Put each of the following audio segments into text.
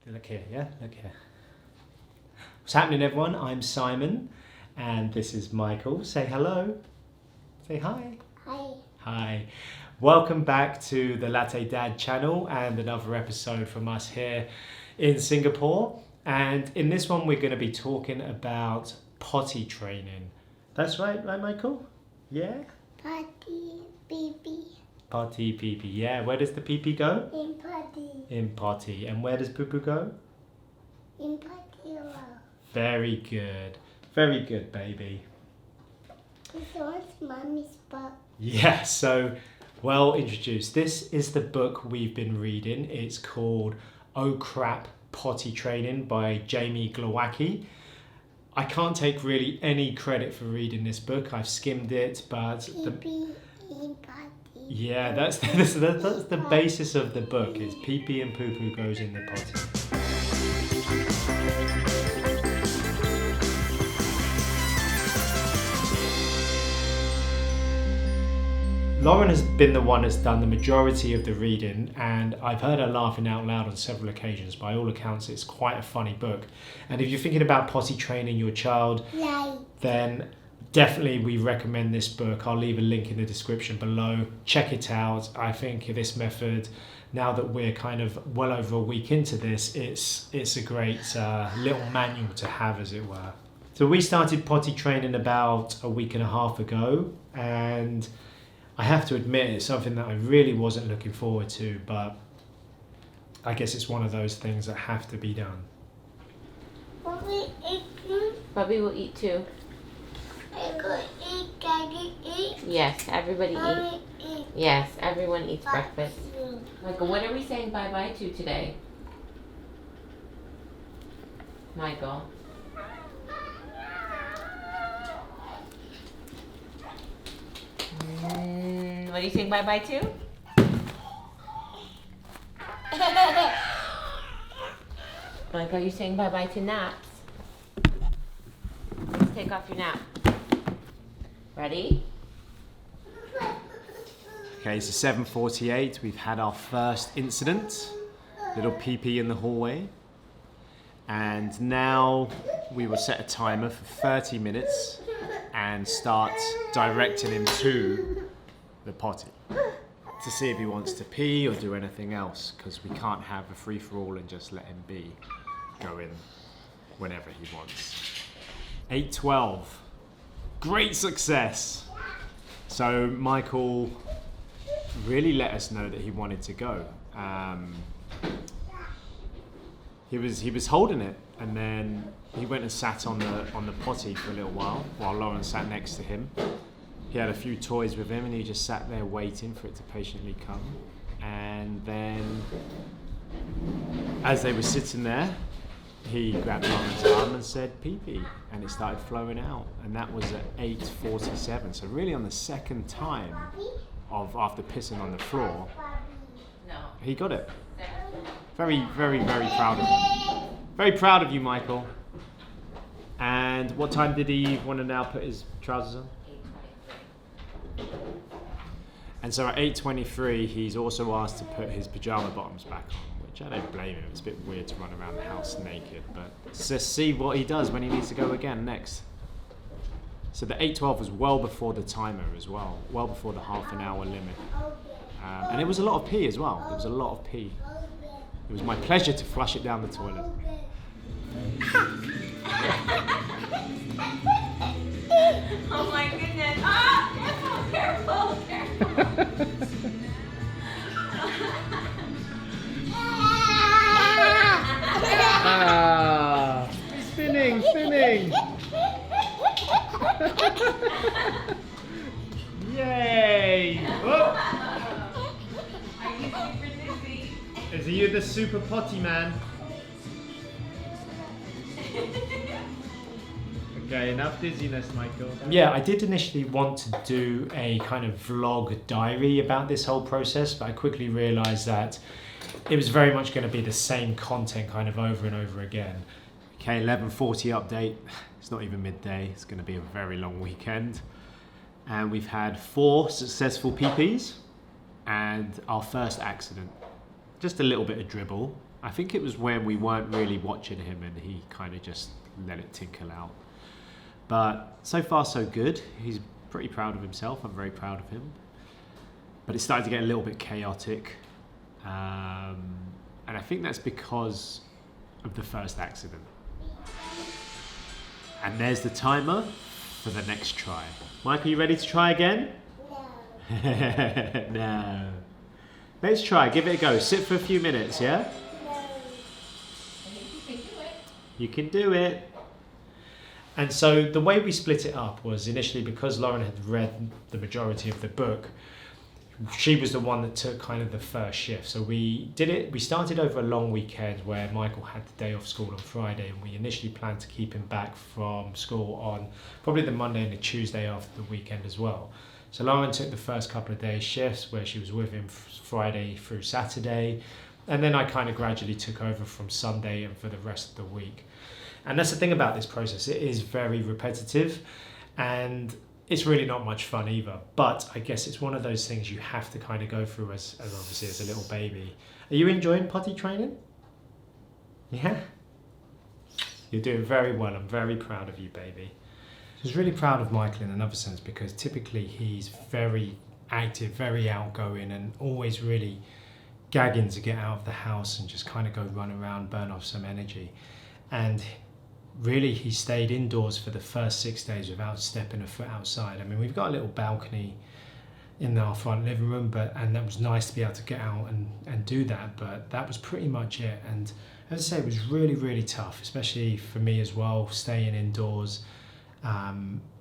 Look here, yeah? Look here. What's happening, everyone? I'm Simon, and this is Michael. Say hello. Say hi. Hi. Hi. Welcome back to the Latte Dad channel and another episode from us here in Singapore. And in this one, we're going to be talking about potty training. That's right, Michael? Yeah? Potty, pee-pee. Potty, pee-pee. Yeah, where does the pee-pee go? In potty. In potty. And where does poo-poo go? In potty well. Very good. Very good, baby. This one's mommy's butt. Yeah, so well introduced. This is the book we've been reading. It's called Oh Crap, Potty Training by Jamie Glowacki. I can't take really any credit for reading this book. I've skimmed it, but Pee-pee in potty. yeah, that's the basis of the book. Is pee-pee and poo-poo goes in the potty. Lauren has been the one that's done the majority of the reading, and I've heard her laughing out loud on several occasions. By all accounts, it's quite a funny book. And if you're thinking about potty training your child, then definitely we recommend this book. I'll leave a link in the description below. Check it out. I think this method, now that we're kind of well over a week into this, it's a great little manual to have, as it were. So we started potty training about a week and a half ago, and I have to admit it's something that I really wasn't looking forward to, but I guess it's one of those things that have to be done. Mommy, eat too? Bubby will eat too. I could eat, Daddy eat. Yes, everybody eat. Mommy eat. Yes, everyone eats breakfast. Too. Michael, what are we saying bye-bye to today? Michael. What are you saying bye-bye to? Michael, are you saying bye-bye to naps? Let's take off your nap. Ready? Okay, so 7:48, we've had our first incident, little pee-pee in the hallway. And now we will set a timer for 30 minutes and start directing him to the potty to see if he wants to pee or do anything else, because we can't have a free-for-all and just let him go in whenever he wants. 8:12, great success. So Michael really let us know that he wanted to go. He was holding it, and then he went and sat on the potty for a little while Lauren sat next to him. He had a few toys with him, and he just sat there waiting for it to patiently come. And then, as they were sitting there, he grabbed Lauren's arm and said pee-pee, and it started flowing out. And that was at 8:47. So really, on the second time after pissing on the floor, he got it. Very, very, very proud of him. Very proud of you, Michael. And what time did he want to now put his trousers on? 8:23. And so at 8:23, he's also asked to put his pajama bottoms back on, which I don't blame him. It's a bit weird to run around the house naked, but let's just see what he does when he needs to go again next. So the 8:12 was well before the timer as well, well before the half-an-hour limit. And it was a lot of pee as well. There was a lot of pee. It was my pleasure to flush it down the toilet. Oh my goodness. Ah, careful, careful. Ah, spinning. Yay! Oh. Are you super dizzy? Is you the super potty man? Okay, enough dizziness, Michael. Yeah, I did initially want to do a kind of vlog diary about this whole process, but I quickly realised that it was very much going to be the same content kind of over and over again. Okay, 11:40 update. It's not even midday. It's going to be a very long weekend. And we've had 4 successful PPs and our first accident. Just a little bit of dribble. I think it was when we weren't really watching him and he kind of just let it tinkle out. But so far so good. He's pretty proud of himself. I'm very proud of him. But it's starting to get a little bit chaotic. And I think that's because of the first accident. And there's the timer for the next try. Mike, are you ready to try again? No. No. Let's try. Give it a go. Sit for a few minutes, yeah? No. You can do it. And so the way we split it up was initially because Lauren had read the majority of the book, she was the one that took kind of the first shift. So we started over a long weekend where Michael had the day off school on Friday, and we initially planned to keep him back from school on probably the Monday and the Tuesday after the weekend as well. So Lauren took the first couple of days shifts where she was with him Friday through Saturday, and then I kind of gradually took over from Sunday and for the rest of the week. And that's the thing about this process, it is very repetitive and it's really not much fun either. But I guess it's one of those things you have to kind of go through as obviously as a little baby. Are you enjoying potty training? Yeah? You're doing very well. I'm very proud of you, baby. I was really proud of Michael in another sense because typically he's very active, very outgoing and always really gagging to get out of the house and just kind of go run around, burn off some energy. And really he stayed indoors for the first 6 days without stepping a foot outside. I mean, we've got a little balcony in our front living room, and that was nice to be able to get out and do that, but that was pretty much it. And as I say, it was really, really tough, especially for me as well, staying indoors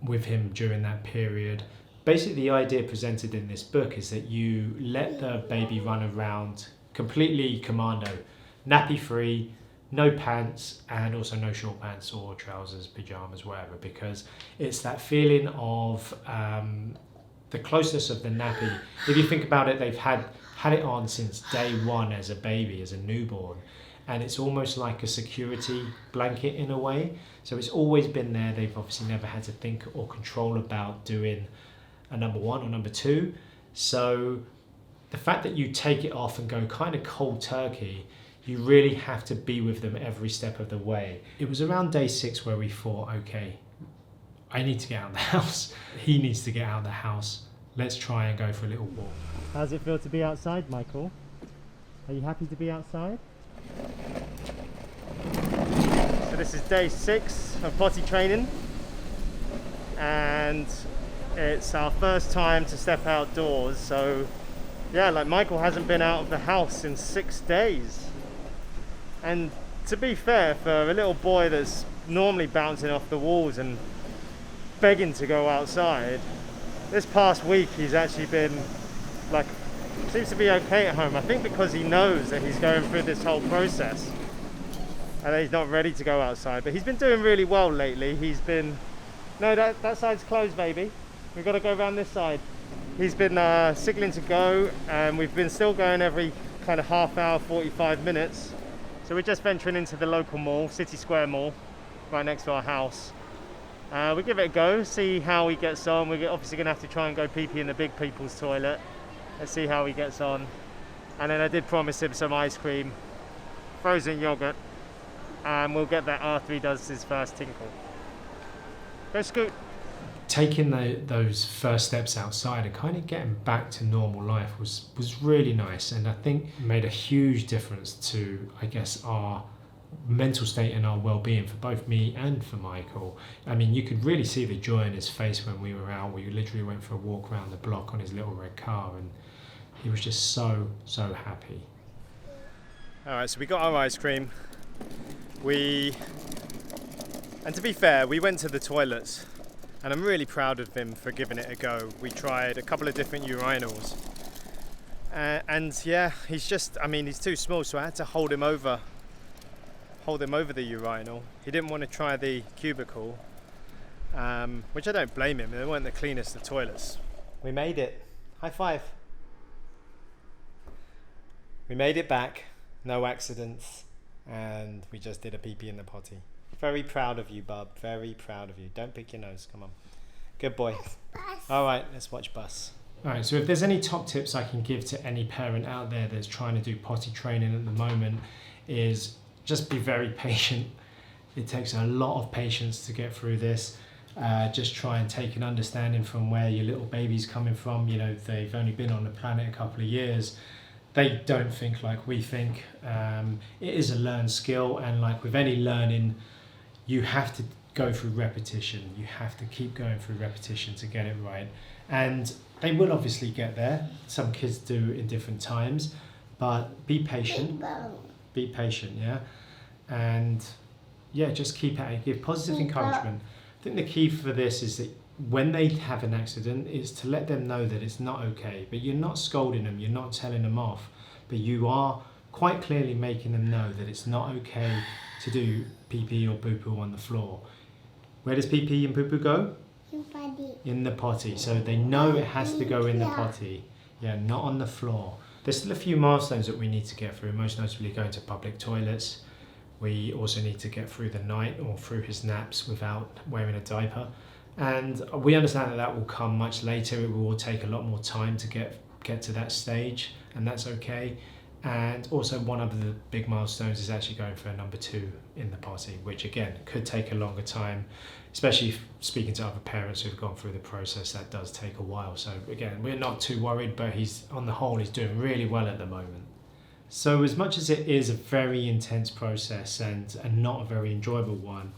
with him during that period. Basically, the idea presented in this book is that you let the baby run around completely commando, nappy free, no pants, and also no short pants or trousers, pajamas, whatever, because it's that feeling of the closeness of the nappy. If you think about it, they've had it on since day one as a baby, as a newborn, and it's almost like a security blanket in a way. So it's always been there. They've obviously never had to think or control about doing a number one or number two. So the fact that you take it off and go kind of cold turkey, you really have to be with them every step of the way. It was around day 6 where we thought, okay, I need to get out of the house. He needs to get out of the house. Let's try and go for a little walk. How does it feel to be outside, Michael? Are you happy to be outside? So this is day 6 of potty training, and it's our first time to step outdoors. So yeah, like Michael hasn't been out of the house in 6 days. And to be fair, for a little boy that's normally bouncing off the walls and begging to go outside, this past week he's actually been like, seems to be okay at home. I think because he knows that he's going through this whole process and that he's not ready to go outside. But he's been doing really well lately. He's been, no, that side's closed, baby. We've got to go around this side. He's been signaling to go, and we've been still going every kind of half hour, 45 minutes. So we're just venturing into the local mall, City Square Mall, right next to our house. We'll give it a go, see how he gets on. We're obviously going to have to try and go pee-pee in the big people's toilet. Let's see how he gets on. And then I did promise him some ice cream, frozen yogurt, and we'll get that after he does his first tinkle. Go Scoot. Taking those first steps outside and kind of getting back to normal life was really nice, and I think made a huge difference to, I guess, our mental state and our well-being for both me and for Michael. I mean, you could really see the joy in his face when we were out. We literally went for a walk around the block on his little red car, and he was just so happy. All right, so we got our ice cream. And to be fair, we went to the toilets. And I'm really proud of him for giving it a go. We tried a couple of different urinals. And yeah, he's too small, so I had to hold him over the urinal. He didn't want to try the cubicle, which I don't blame him. They weren't the cleanest of toilets. We made it. High five. We made it back. No accidents. And we just did a pee-pee in the potty. Very proud of you, bub. Very proud of you. Don't pick your nose. Come on. Good boy. All right, let's watch Bus. All right, so if there's any top tips I can give to any parent out there that's trying to do potty training at the moment, is just be very patient. It takes a lot of patience to get through this. Just try and take an understanding from where your little baby's coming from. You know, they've only been on the planet a couple of years. They don't think like we think. It is a learned skill, and like with any learning, you have to go through repetition. You have to keep going through repetition to get it right. And they will obviously get there. Some kids do in different times, but be patient. Be patient, yeah? And yeah, just keep at it. Give positive encouragement. I think the key for this is that when they have an accident is to let them know that it's not okay, but you're not scolding them, you're not telling them off, but you are quite clearly making them know that it's not okay to do pee-pee or poo-poo on the floor. Where does pee-pee and poo-poo go? In the potty. So they know it has to go in the potty. Yeah, not on the floor. There's still a few milestones that we need to get through, most notably going to public toilets. We also need to get through the night or through his naps without wearing a diaper. And we understand that that will come much later. It will take a lot more time to get to that stage, and that's okay. And also one of the big milestones is actually going for a number 2 in the potty, which again could take a longer time, especially speaking to other parents who've gone through the process. That does take a while. So again, we're not too worried, but he's on the whole, he's doing really well at the moment. So as much as it is a very intense process and not a very enjoyable one,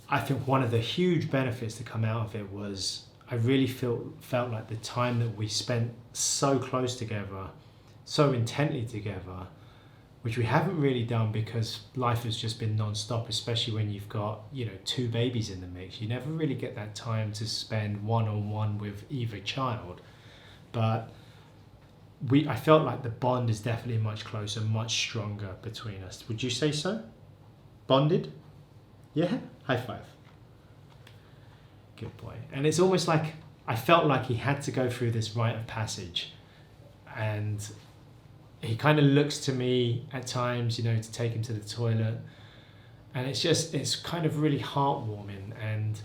I think one of the huge benefits to come out of it was I really felt like the time that we spent so close together, so intently together, which we haven't really done because life has just been non-stop, especially when you've got, you know, 2 babies in the mix. You never really get that time to spend one-on-one with either child. But I felt like the bond is definitely much closer, much stronger between us. Would you say so? Bonded? Yeah? High five. Good boy. And it's almost like I felt like he had to go through this rite of passage. And he kind of looks to me at times, you know, to take him to the toilet. And it's kind of really heartwarming. And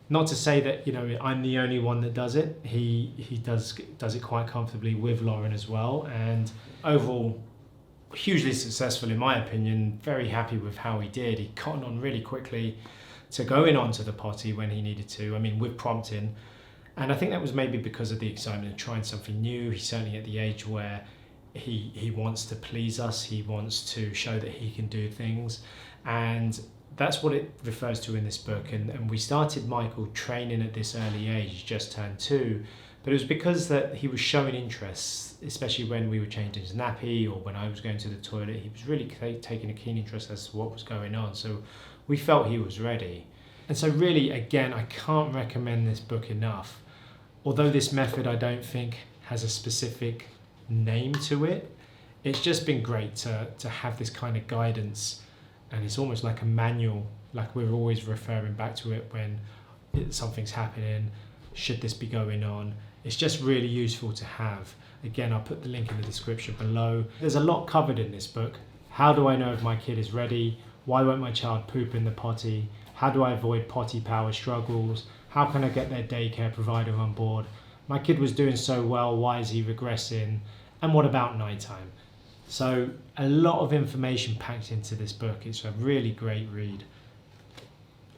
not to say that, you know, I'm the only one that does it. He does it quite comfortably with Lauren as well. And overall, hugely successful in my opinion. Very happy with how he did. He cottoned on really quickly to going onto the potty when he needed to. I mean, with prompting. And I think that was maybe because of the excitement of trying something new. He's certainly at the age where he wants to please us. He wants to show that he can do things. And that's what it refers to in this book. And we started Michael training at this early age. He just turned 2. But it was because that he was showing interest, especially when we were changing his nappy or when I was going to the toilet. He was really taking a keen interest as to what was going on. So we felt he was ready. And so really, again, I can't recommend this book enough. Although this method I don't think has a specific name to it, it's just been great to have this kind of guidance. And it's almost like a manual, like we're always referring back to it when something's happening. Should this be going on? It's just really useful to have. Again, I'll put the link in the description below. There's a lot covered in this book. How do I know if my kid is ready? Why won't my child poop in the potty? How do I avoid potty power struggles? How can I get their daycare provider on board? My kid was doing so well, why is he regressing? And what about nighttime? So a lot of information packed into this book. It's a really great read.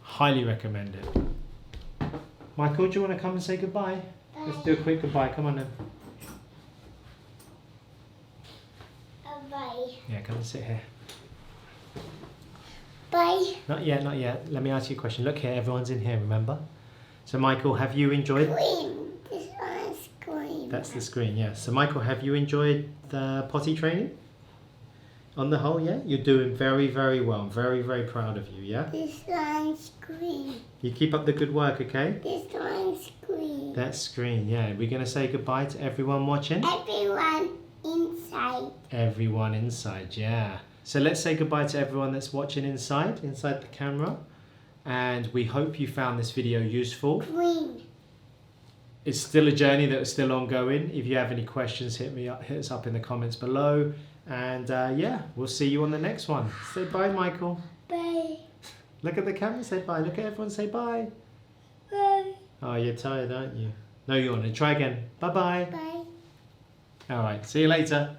Highly recommend it. Michael, do you want to come and say goodbye? Bye. Let's do a quick goodbye. Come on then. Bye. Yeah, come and sit here. Bye. Not yet, not yet. Let me ask you a question. Look here, everyone's in here, remember? So Michael, have you enjoyed... Screen. This one's screen. That's the screen, yeah. So Michael, have you enjoyed the potty training? On the whole, yeah? You're doing very, very well. I'm very, very proud of you, yeah? This one's screen. You keep up the good work, okay? This one's screen. That's screen, yeah. We're going to say goodbye to everyone watching? Everyone inside. Everyone inside, yeah. So let's say goodbye to everyone that's watching inside the camera. And we hope you found this video useful. Green. It's still a journey that's still ongoing. If you have any questions, hit us up in the comments below. And yeah, we'll see you on the next one. Say bye, Michael. Bye. Look at the camera, say bye. Look at everyone, say bye. Bye. Oh, you're tired, aren't you? No, you want to try again. Bye-bye. Bye. All right, see you later.